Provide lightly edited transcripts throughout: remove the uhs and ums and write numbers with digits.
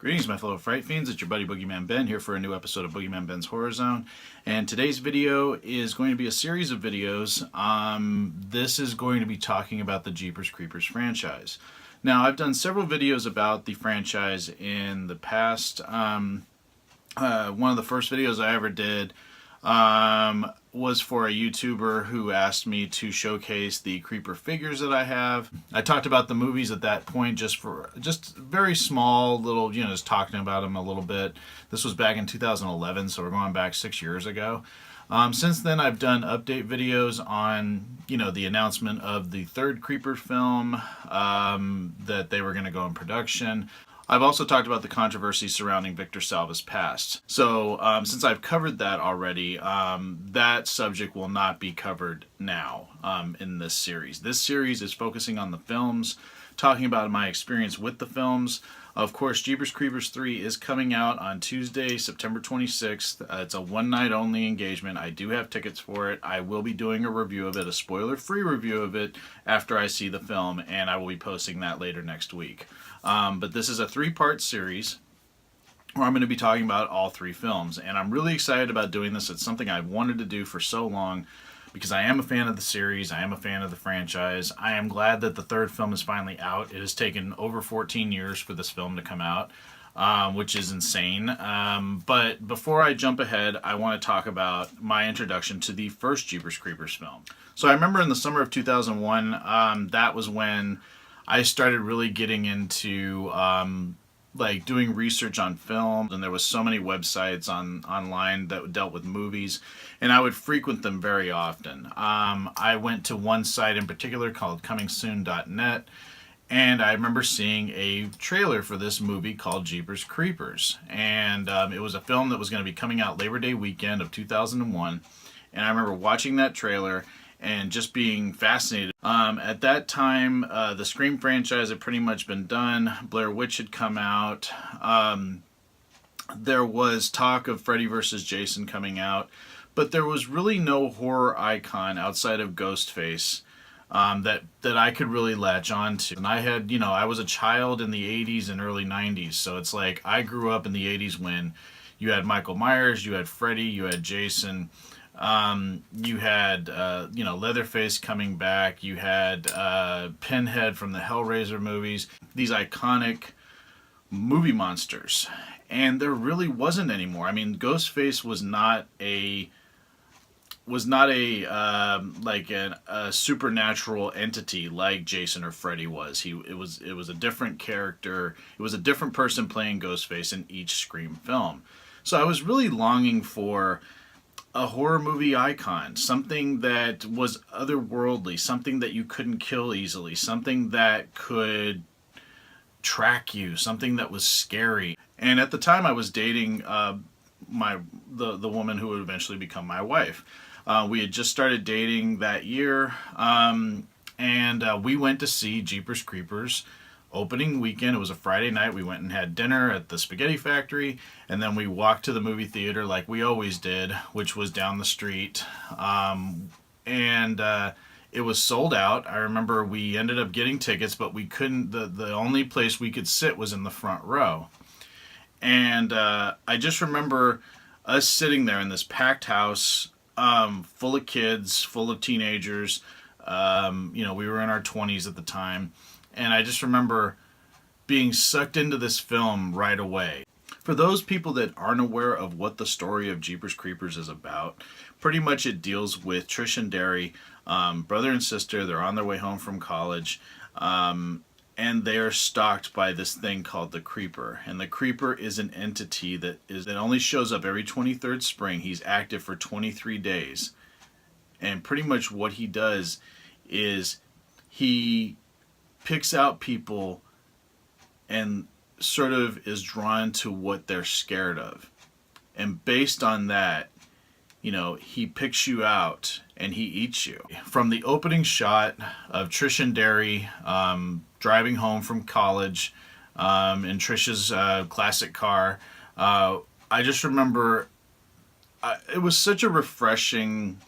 Greetings, my fellow Fright Fiends. It's your buddy Boogeyman Ben here for a new episode of Boogeyman Ben's Horror Zone. And today's video is going to be a series of videos. This is going to be talking about the Jeepers Creepers franchise. Now, I've done several videos about the franchise in the past. One of the first videos I ever did was for a YouTuber who asked me to showcase the creeper figures that I have. I talked about the movies at that point, just very small little, just talking about them a little bit. This was back in 2011, so we're going back 6 years ago. Since then, I've done update videos on, the announcement of the third Creeper film, that they were going to go in production. I've also talked about the controversy surrounding Victor Salva's past. So since I've covered that already, that subject will not be covered now in this series. This series is focusing on the films, talking about my experience with the films. Of course, Jeepers Creepers 3 is coming out on Tuesday, September 26th. It's a one-night-only engagement. I do have tickets for it. I will be doing a review of it, a spoiler-free review of it, after I see the film, and I will be posting that later next week. But this is a three-part series where I'm going to be talking about all three films, and I'm really excited about doing this. It's something I've wanted to do for so long, because I am a fan of the series, I am a fan of the franchise. I am glad that the third film is finally out. It has taken over 14 years for this film to come out, which is insane. But before I jump ahead, I want to talk about my introduction to the first Jeepers Creepers film. So I remember in the summer of 2001, that was when I started really getting into doing research on films, and there was so many websites online that dealt with movies, and I would frequent them very often. I went to one site in particular called comingsoon.net, and I remember seeing a trailer for this movie called Jeepers Creepers, and it was a film that was going to be coming out Labor Day weekend of 2001, and I remember watching that trailer and just being fascinated. At that time, the Scream franchise had pretty much been done. Blair Witch had come out. There was talk of Freddy vs. Jason coming out, but there was really no horror icon outside of Ghostface that I could really latch on to. And I had, I was a child in the 80s and early 90s, so it's like I grew up in the 80s when you had Michael Myers, you had Freddy, you had Jason. You had, Leatherface coming back. You had Pinhead from the Hellraiser movies. These iconic movie monsters. And there really wasn't anymore. I mean, Ghostface was not a supernatural entity like Jason or Freddy was. It was a different character. It was a different person playing Ghostface in each Scream film. So I was really longing for a horror movie icon, something that was otherworldly, something that you couldn't kill easily, something that could track you, something that was scary. And at the time, I was dating the woman who would eventually become my wife. We had just started dating that year, and we went to see Jeepers Creepers opening weekend. It was a Friday night. We went and had dinner at the Spaghetti Factory, and then we walked to the movie theater like we always did, which was down the street. It was sold out. I remember we ended up getting tickets, but we couldn't, the only place we could sit was in the front row. And I just remember us sitting there in this packed house, full of kids, full of teenagers. We were in our 20s at the time. And I just remember being sucked into this film right away. For those people that aren't aware of what the story of Jeepers Creepers is about, pretty much it deals with Trish and Derry, brother and sister. They're on their way home from college, and they are stalked by this thing called the Creeper. And the Creeper is an entity that only shows up every 23rd spring. He's active for 23 days. And pretty much what he does is he picks out people and sort of is drawn to what they're scared of. And based on that, he picks you out and he eats you. From the opening shot of Trish and Derry driving home from college in Trish's classic car, I just remember it was such a refreshing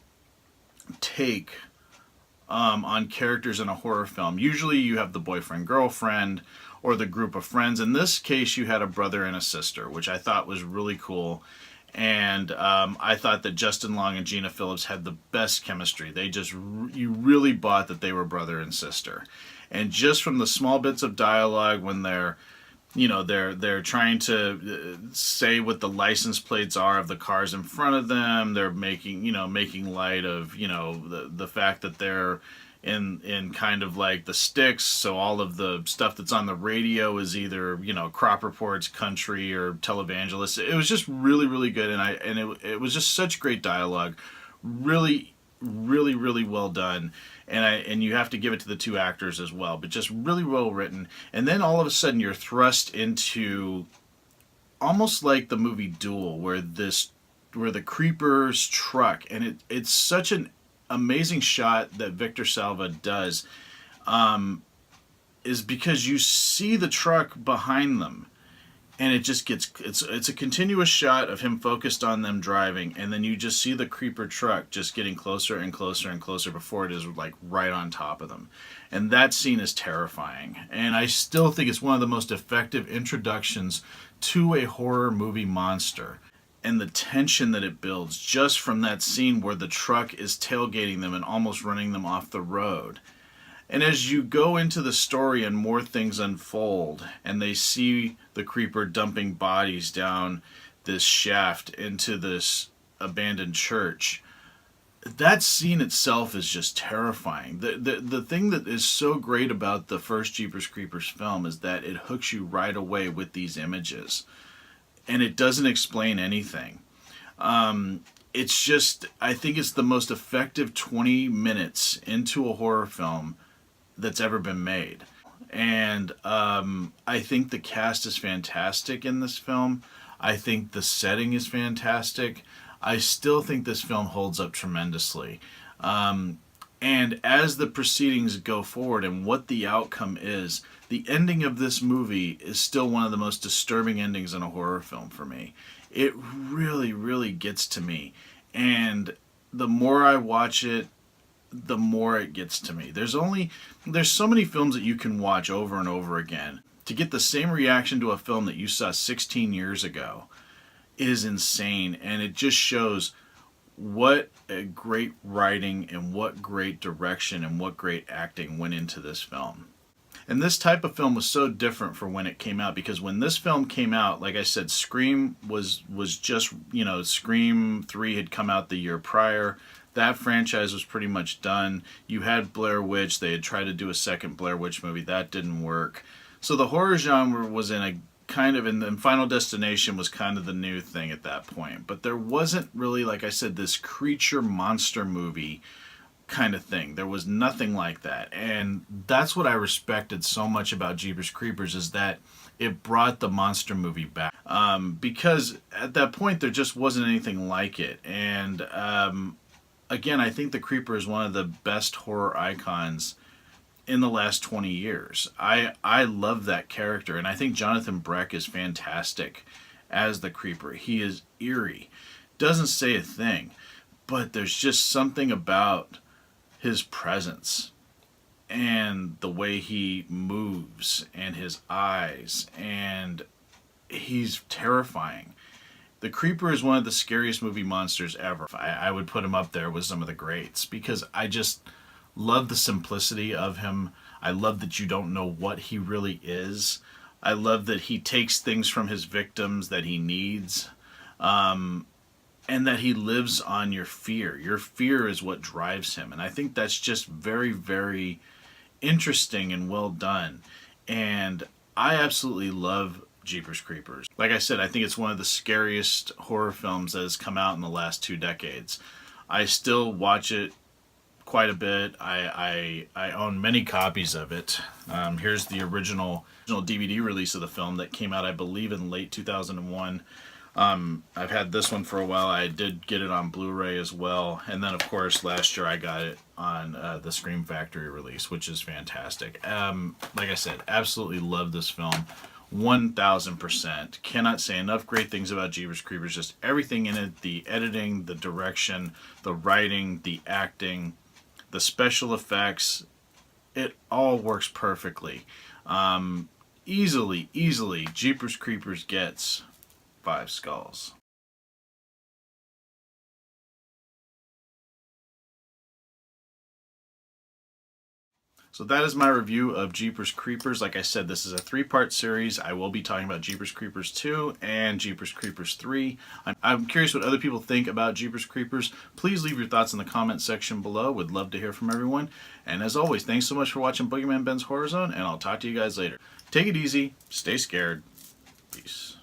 take on characters in a horror film. Usually you have the boyfriend, girlfriend, or the group of friends. In this case, you had a brother and a sister, which I thought was really cool. And I thought that Justin Long and Gina Phillips had the best chemistry. They just, you really bought that they were brother and sister. And just from the small bits of dialogue when they're trying to say what the license plates are of the cars in front of them. They're making light of the fact that they're in kind of like the sticks. So all of the stuff that's on the radio is either crop reports, country, or televangelists. It was just really really good, and it was just such great dialogue, really really really well done. And you have to give it to the two actors as well, but just really well written. And then all of a sudden you're thrust into almost like the movie Duel, where the creeper's truck, and it's such an amazing shot that Victor Salva does, is because you see the truck behind them, and it just gets it's a continuous shot of him focused on them driving, and then you just see the creeper truck just getting closer and closer and closer before it is like right on top of them. And that scene is terrifying, and I still think it's one of the most effective introductions to a horror movie monster. And the tension that it builds just from that scene where the truck is tailgating them and almost running them off the road. And as you go into the story and more things unfold, and they see the creeper dumping bodies down this shaft into this abandoned church, that scene itself is just terrifying. The thing that is so great about the first Jeepers Creepers film is that it hooks you right away with these images. And it doesn't explain anything. It's just, I think it's the most effective 20 minutes into a horror film that's ever been made. And I think the cast is fantastic in this film. I think the setting is fantastic. I still think this film holds up tremendously. And as the proceedings go forward and what the outcome is, the ending of this movie is still one of the most disturbing endings in a horror film for me. It really, really gets to me. And the more I watch it, the more it gets to me. There's so many films that you can watch over and over again. To get the same reaction to a film that you saw 16 years ago is insane. And it just shows what a great writing and what great direction and what great acting went into this film. And this type of film was so different for when it came out, because when this film came out, like I said, Scream was just, Scream 3 had come out the year prior. That franchise was pretty much done. You had Blair Witch. They had tried to do a second Blair Witch movie. That didn't work. So the horror genre was in a kind of, and Final Destination was kind of the new thing at that point. But there wasn't really, like I said, this creature monster movie kind of thing. There was nothing like that. And that's what I respected so much about Jeepers Creepers, is that it brought the monster movie back. Because at that point there just wasn't anything like it. And again, I think the Creeper is one of the best horror icons in the last 20 years. I love that character, and I think Jonathan Breck is fantastic as the Creeper. He is eerie, doesn't say a thing, but there's just something about his presence and the way he moves and his eyes, and he's terrifying. The Creeper is one of the scariest movie monsters ever. I would put him up there with some of the greats, because I just love the simplicity of him. I love that you don't know what he really is. I love that he takes things from his victims that he needs, and that he lives on your fear. Your fear is what drives him. And I think that's just very, very interesting and well done. And I absolutely love Jeepers Creepers. Like I said, I think it's one of the scariest horror films that has come out in the last 2 decades. I still watch it quite a bit. I own many copies of it. Here's the original DVD release of the film that came out, I believe, in late 2001. I've had this one for a while. I did get it on Blu-ray as well. And then, of course, last year I got it on the Scream Factory release, which is fantastic. Like I said, absolutely love this film. 1000%. Cannot say enough great things about Jeepers Creepers. Just everything in it, the editing, the direction, the writing, the acting. the special effects, it all works perfectly. Easily, Jeepers Creepers gets 5 skulls. So that is my review of Jeepers Creepers. Like I said, this is a 3-part series. I will be talking about Jeepers Creepers 2 and Jeepers Creepers 3. I'm curious what other people think about Jeepers Creepers. Please leave your thoughts in the comment section below. Would love to hear from everyone. And as always, thanks so much for watching Boogeyman Ben's Horror Zone, and I'll talk to you guys later. Take it easy. Stay scared. Peace.